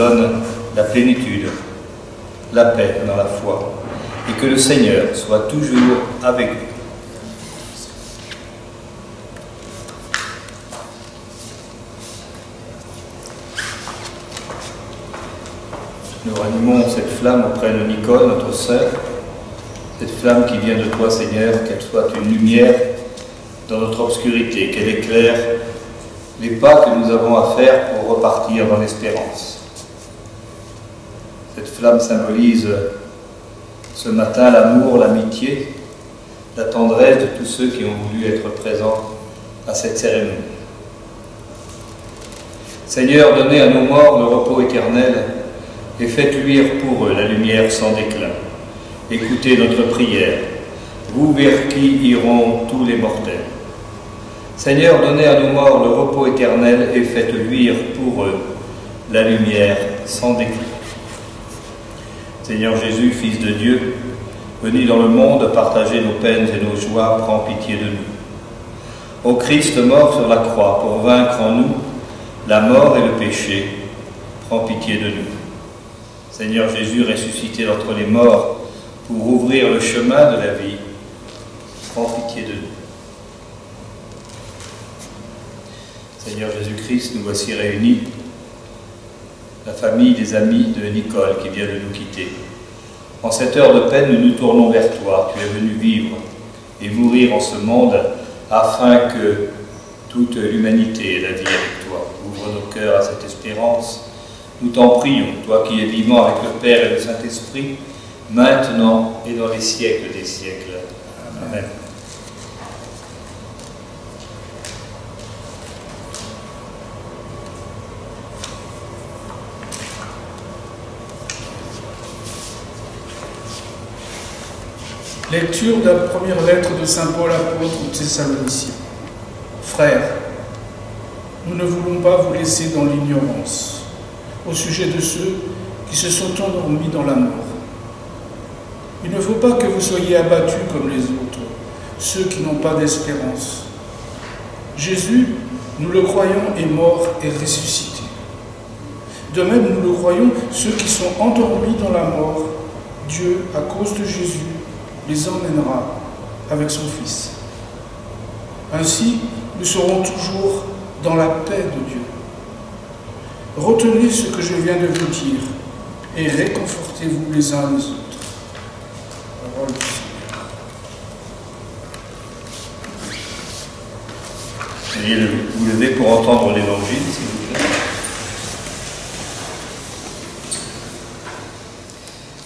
donne la plénitude, la paix dans la foi, et que le Seigneur soit toujours avec vous. Nous ranimons cette flamme auprès de Nicole, notre sœur, cette flamme qui vient de toi, Seigneur, qu'elle soit une lumière dans notre obscurité, qu'elle éclaire les pas que nous avons à faire pour repartir dans l'espérance. Cette flamme symbolise ce matin l'amour, l'amitié, la tendresse de tous ceux qui ont voulu être présents à cette cérémonie. Seigneur, donnez à nos morts le repos éternel et faites luire pour eux la lumière sans déclin. Écoutez notre prière, vous vers qui iront tous les mortels. Seigneur, donnez à nos morts le repos éternel et faites luire pour eux la lumière sans déclin. Seigneur Jésus, Fils de Dieu, venu dans le monde partager nos peines et nos joies, prends pitié de nous. Ô Christ mort sur la croix pour vaincre en nous la mort et le péché, prends pitié de nous. Seigneur Jésus, ressuscité d'entre les morts pour ouvrir le chemin de la vie, prends pitié de nous. Seigneur Jésus-Christ, nous voici réunis, la famille des amis de Nicole qui vient de nous quitter. En cette heure de peine, nous nous tournons vers toi. Tu es venu vivre et mourir en ce monde afin que toute l'humanité ait la vie avec toi. Ouvre nos cœurs à cette espérance. Nous t'en prions, toi qui es vivant avec le Père et le Saint-Esprit, maintenant et dans les siècles des siècles. Amen. Lecture de la première lettre de saint Paul apôtre aux Thessaloniciens. Frères, nous ne voulons pas vous laisser dans l'ignorance au sujet de ceux qui se sont endormis dans la mort. Il ne faut pas que vous soyez abattus comme les autres, ceux qui n'ont pas d'espérance. Jésus, nous le croyons, est mort et ressuscité. De même, nous le croyons, ceux qui sont endormis dans la mort, Dieu, à cause de Jésus, les emmènera avec son Fils. Ainsi, nous serons toujours dans la paix de Dieu. Retenez ce que je viens de vous dire et réconfortez-vous les uns les autres. Parole du Seigneur. Veuillez vous lever pour entendre l'Évangile, s'il vous plaît.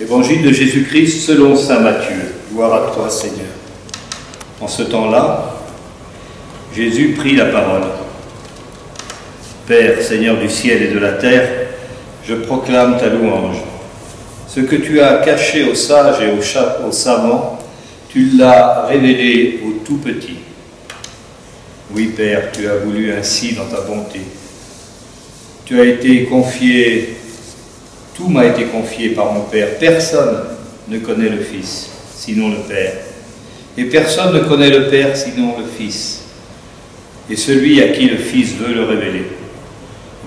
Évangile de Jésus-Christ selon saint Matthieu. Gloire à toi, Seigneur. En ce temps-là, Jésus prit la parole. Père, Seigneur du ciel et de la terre, je proclame ta louange. Ce que tu as caché aux sages et aux savants, tu l'as révélé aux tout petits. Oui, Père, tu as voulu ainsi dans ta bonté. Tu as été confié, tout m'a été confié par mon Père. Personne ne connaît le Fils, sinon le Père. Et personne ne connaît le Père, sinon le Fils. Et celui à qui le Fils veut le révéler.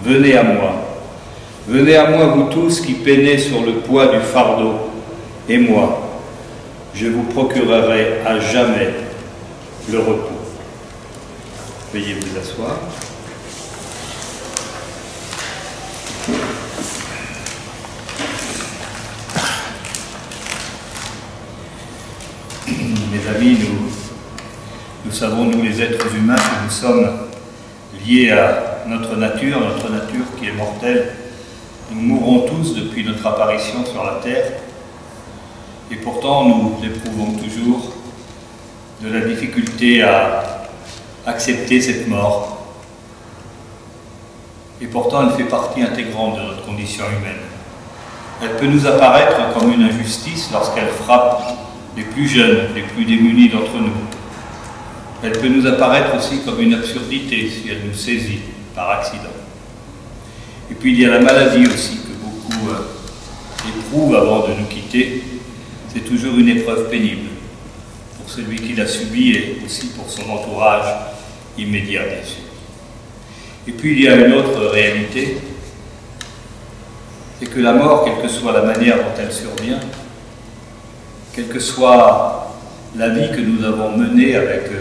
Venez à moi, vous tous qui peinez sur le poids du fardeau, et moi, je vous procurerai à jamais le repos. Veuillez vous asseoir. Mes amis, nous savons, nous les êtres humains, que nous sommes liés à notre nature qui est mortelle. Nous mourrons tous depuis notre apparition sur la terre, et pourtant nous éprouvons toujours de la difficulté à accepter cette mort. Et pourtant elle fait partie intégrante de notre condition humaine. Elle peut nous apparaître comme une injustice lorsqu'elle frappe les plus jeunes, les plus démunis d'entre nous. Elle peut nous apparaître aussi comme une absurdité si elle nous saisit par accident. Et puis il y a la maladie aussi que beaucoup éprouvent avant de nous quitter. C'est toujours une épreuve pénible pour celui qui l'a subie et aussi pour son entourage immédiat, bien sûr. Et puis il y a une autre réalité, c'est que la mort, quelle que soit la manière dont elle survient, quelle que soit la vie que nous avons menée avec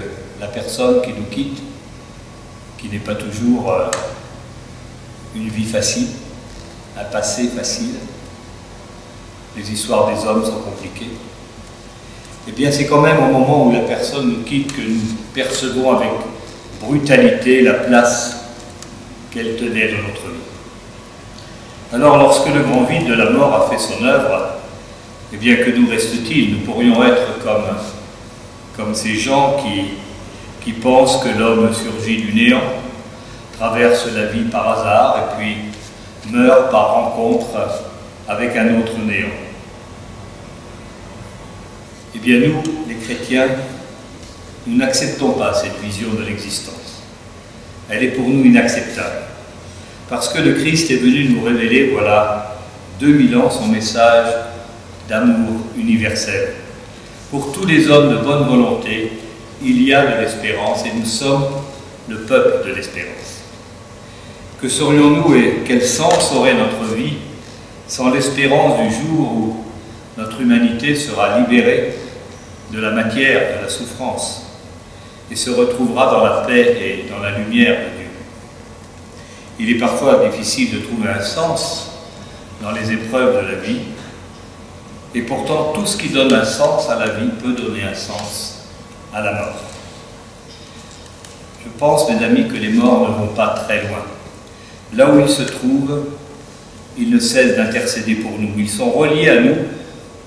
la personne qui nous quitte, qui n'est pas toujours une vie facile, un passé facile, les histoires des hommes sont compliquées, eh bien c'est quand même au moment où la personne nous quitte que nous percevons avec brutalité la place qu'elle tenait dans notre vie. Alors lorsque le grand vide de la mort a fait son œuvre, eh bien que nous reste-t-il? Nous pourrions être comme ces gens qui pensent que l'homme surgit du néant, traverse la vie par hasard et puis meurt par rencontre avec un autre néant. Eh bien nous, les chrétiens, nous n'acceptons pas cette vision de l'existence. Elle est pour nous inacceptable. Parce que le Christ est venu nous révéler, voilà, 2000 ans, son message d'amour universel. Pour tous les hommes de bonne volonté, il y a de l'espérance et nous sommes le peuple de l'espérance. Que serions-nous et quel sens aurait notre vie sans l'espérance du jour où notre humanité sera libérée de la matière, de la souffrance et se retrouvera dans la paix et dans la lumière de Dieu? Il est parfois difficile de trouver un sens dans les épreuves de la vie, et pourtant tout ce qui donne un sens à la vie peut donner un sens à la mort. Je pense, mes amis, que les morts ne vont pas très loin. Là où ils se trouvent, ils ne cessent d'intercéder pour nous. Ils sont reliés à nous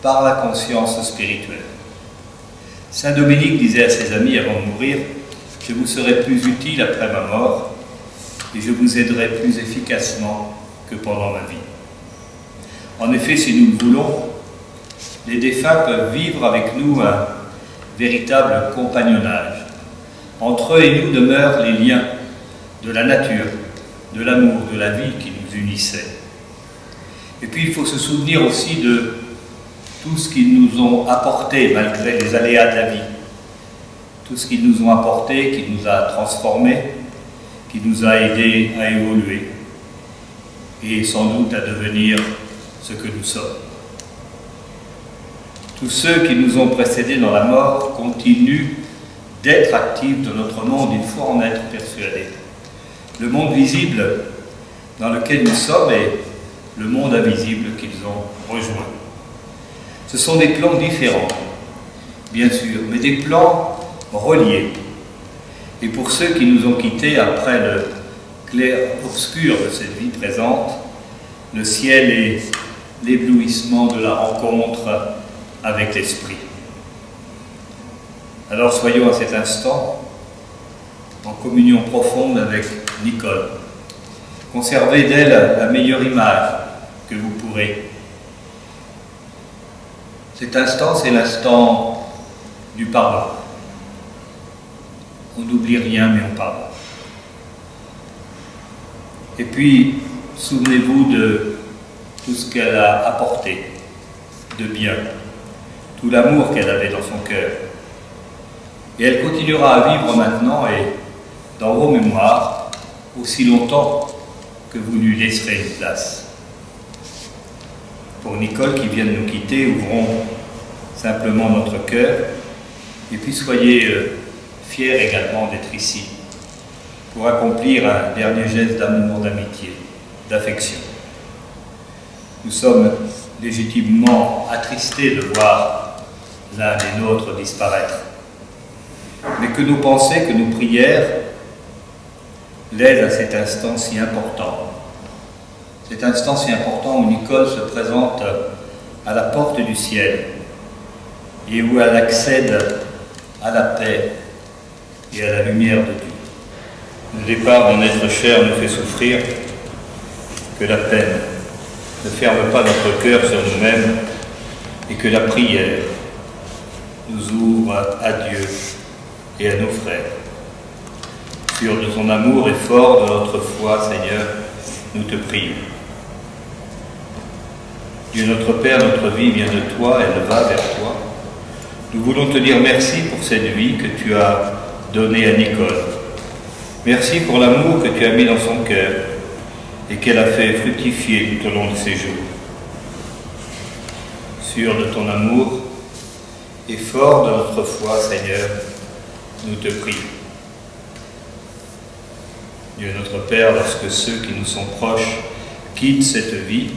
par la conscience spirituelle. Saint Dominique disait à ses amis avant de mourir, « Je vous serai plus utile après ma mort, et je vous aiderai plus efficacement que pendant ma vie. » En effet, si nous le voulons, les défunts peuvent vivre avec nous un véritable compagnonnage. Entre eux et nous demeurent les liens de la nature, de l'amour, de la vie qui nous unissaient. Et puis il faut se souvenir aussi de tout ce qu'ils nous ont apporté malgré les aléas de la vie, tout ce qu'ils nous ont apporté, qui nous a transformés, qui nous a aidés à évoluer et sans doute à devenir ce que nous sommes. Tous ceux qui nous ont précédés dans la mort continuent d'être actifs dans notre monde, il faut en être persuadé. Le monde visible dans lequel nous sommes est le monde invisible qu'ils ont rejoint. Ce sont des plans différents, bien sûr, mais des plans reliés. Et pour ceux qui nous ont quittés après le clair-obscur de cette vie présente, le ciel est l'éblouissement de la rencontre avec l'Esprit. Alors soyons à cet instant en communion profonde avec Nicole. Conservez d'elle la meilleure image que vous pourrez. Cet instant, c'est l'instant du pardon. On n'oublie rien, mais on pardonne. Et puis, souvenez-vous de tout ce qu'elle a apporté de bien, tout l'amour qu'elle avait dans son cœur. Et elle continuera à vivre maintenant et dans vos mémoires aussi longtemps que vous lui laisserez une place. Pour Nicole qui vient de nous quitter, ouvrons simplement notre cœur et puis soyez fiers également d'être ici pour accomplir un dernier geste d'amour, d'amitié, d'affection. Nous sommes légitimement attristés de voir l'un des nôtres disparaître, mais que nos pensées, que nos prières l'aident à cet instant si important. Cet instant si important où Nicole se présente à la porte du ciel et où elle accède à la paix et à la lumière de Dieu. Le départ d'un être cher nous fait souffrir, que la peine ne ferme pas notre cœur sur nous-mêmes et que la prière nous ouvre à Dieu et à nos frères. Sûr de ton amour et fort de notre foi, Seigneur, nous te prions. Dieu notre Père, notre vie vient de toi, elle va vers toi. Nous voulons te dire merci pour cette vie que tu as donnée à Nicole. Merci pour l'amour que tu as mis dans son cœur et qu'elle a fait fructifier tout au long de ses jours. Sûr de ton amour et fort de notre foi, Seigneur, nous te prions. Dieu notre Père, lorsque ceux qui nous sont proches quittent cette vie,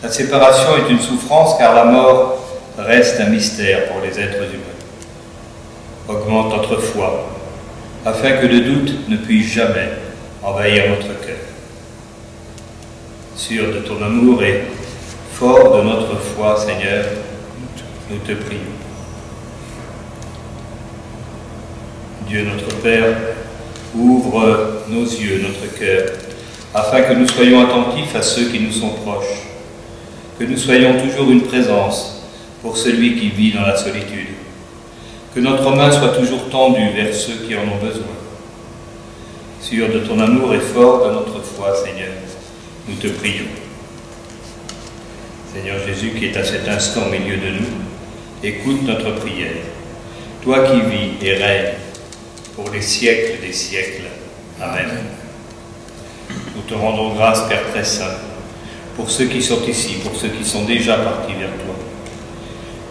la séparation est une souffrance car la mort reste un mystère pour les êtres humains. Augmente notre foi, afin que le doute ne puisse jamais envahir notre cœur. Sûr de ton amour et fort de notre foi, Seigneur, nous te prions. Dieu notre Père, ouvre nos yeux, notre cœur, afin que nous soyons attentifs à ceux qui nous sont proches, que nous soyons toujours une présence pour celui qui vit dans la solitude, que notre main soit toujours tendue vers ceux qui en ont besoin. Sûr de ton amour et fort de notre foi, Seigneur, nous te prions. Seigneur Jésus, qui est à cet instant au milieu de nous, écoute notre prière. Toi qui vis et règnes pour les siècles des siècles. Amen. Nous te rendons grâce, Père très saint, pour ceux qui sont ici, pour ceux qui sont déjà partis vers toi.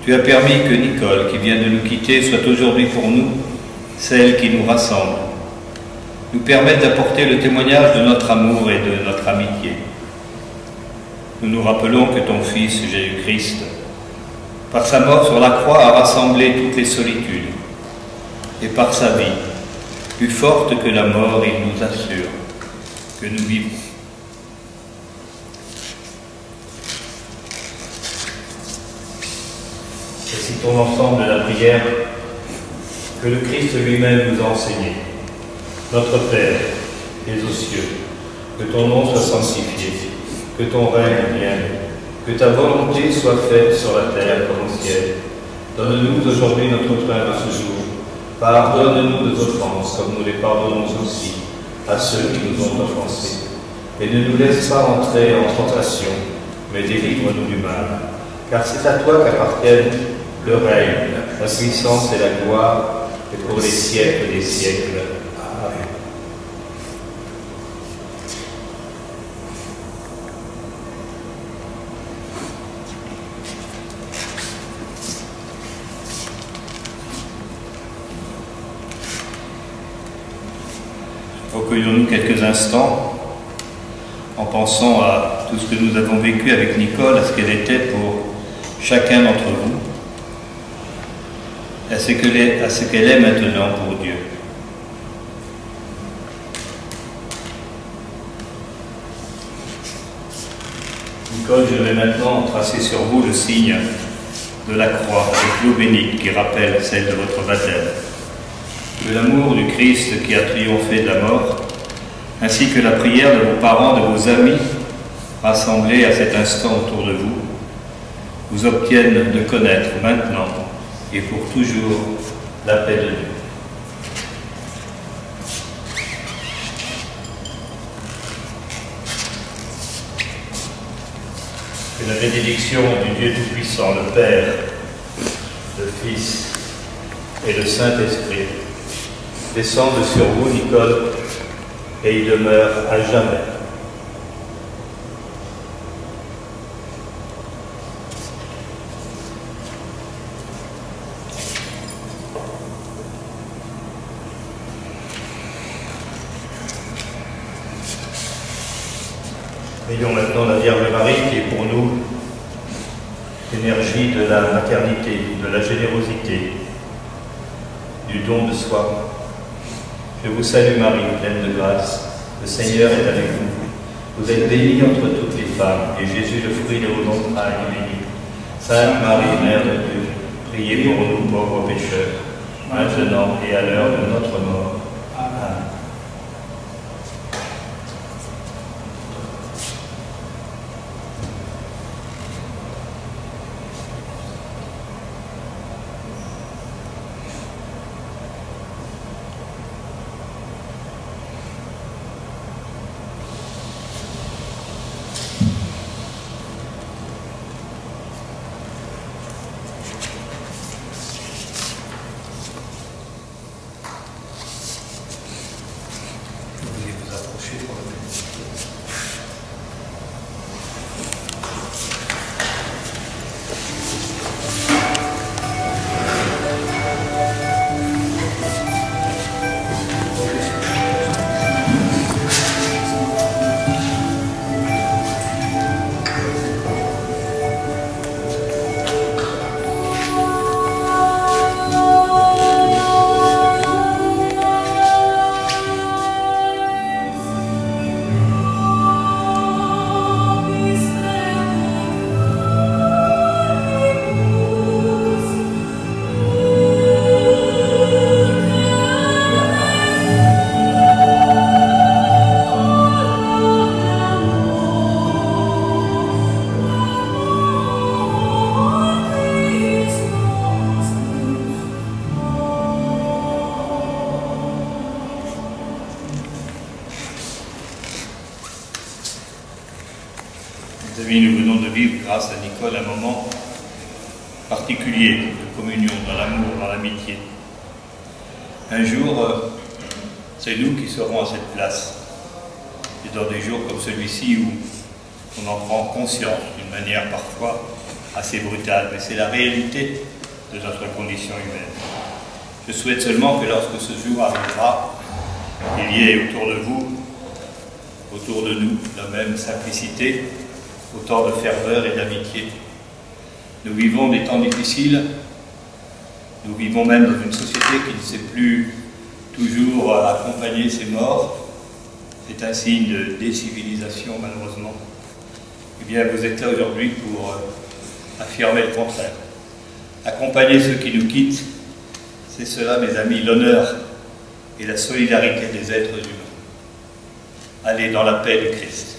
Tu as permis que Nicole, qui vient de nous quitter, soit aujourd'hui pour nous celle qui nous rassemble, nous permette d'apporter le témoignage de notre amour et de notre amitié. Nous nous rappelons que ton Fils, Jésus-Christ, par sa mort sur la croix, a rassemblé toutes les solitudes, et par sa vie, plus forte que la mort, il nous assure que nous vivons. Récitons ensemble la prière que le Christ lui-même nous a enseignée. Notre Père, qui es aux cieux, que ton nom soit sanctifié, que ton règne vienne, que ta volonté soit faite sur la terre comme au ciel. Donne-nous aujourd'hui notre pain de ce jour. Pardonne-nous nos offenses, comme nous les pardonnons aussi à ceux qui nous ont offensés. Et ne nous laisse pas entrer en tentation, mais délivre-nous du mal. Car c'est à toi qu'appartiennent le règne, la puissance et la gloire, et pour les siècles des siècles. Amen. Recueillons-nous quelques instants en pensant à tout ce que nous avons vécu avec Nicole, à ce qu'elle était pour chacun d'entre vous, à ce qu'elle est maintenant pour Dieu. Nicole, je vais maintenant tracer sur vous le signe de la croix, avec l'eau bénite qui rappelle celle de votre baptême, de l'amour du Christ qui a triomphé de la mort, ainsi que la prière de vos parents, de vos amis, rassemblés à cet instant autour de vous, vous obtiennent de connaître maintenant et pour toujours la paix de Dieu. Que la bénédiction du Dieu Tout-Puissant, le Père, le Fils et le Saint-Esprit descende sur vous, Nicole, et y demeure à jamais. Ayons maintenant la Vierge Marie qui est pour nous l'énergie de la maternité, de la générosité, du don de soi. Je vous salue Marie, pleine de grâce, le Seigneur est avec vous. Vous êtes bénie entre toutes les femmes, et Jésus, le fruit de vos entrailles, est béni. Sainte Marie, Mère de Dieu, priez pour nous pauvres pécheurs, maintenant et à l'heure de notre mort. Amen. amis, nous venons de vivre, grâce à Nicole, un moment particulier de communion, dans l'amour, dans l'amitié. Un jour, c'est nous qui serons à cette place. Et dans des jours comme celui-ci où on en prend conscience d'une manière parfois assez brutale, mais c'est la réalité de notre condition humaine. Je souhaite seulement que lorsque ce jour arrivera, il y ait autour de vous, autour de nous, la même simplicité, autant de ferveur et d'amitié. Nous vivons des temps difficiles, nous vivons même dans une société qui ne sait plus toujours accompagner ses morts. C'est un signe de décivilisation, malheureusement. Eh bien, vous êtes là aujourd'hui pour affirmer le contraire. Accompagner ceux qui nous quittent, c'est cela, mes amis, l'honneur et la solidarité des êtres humains. Allez dans la paix du Christ.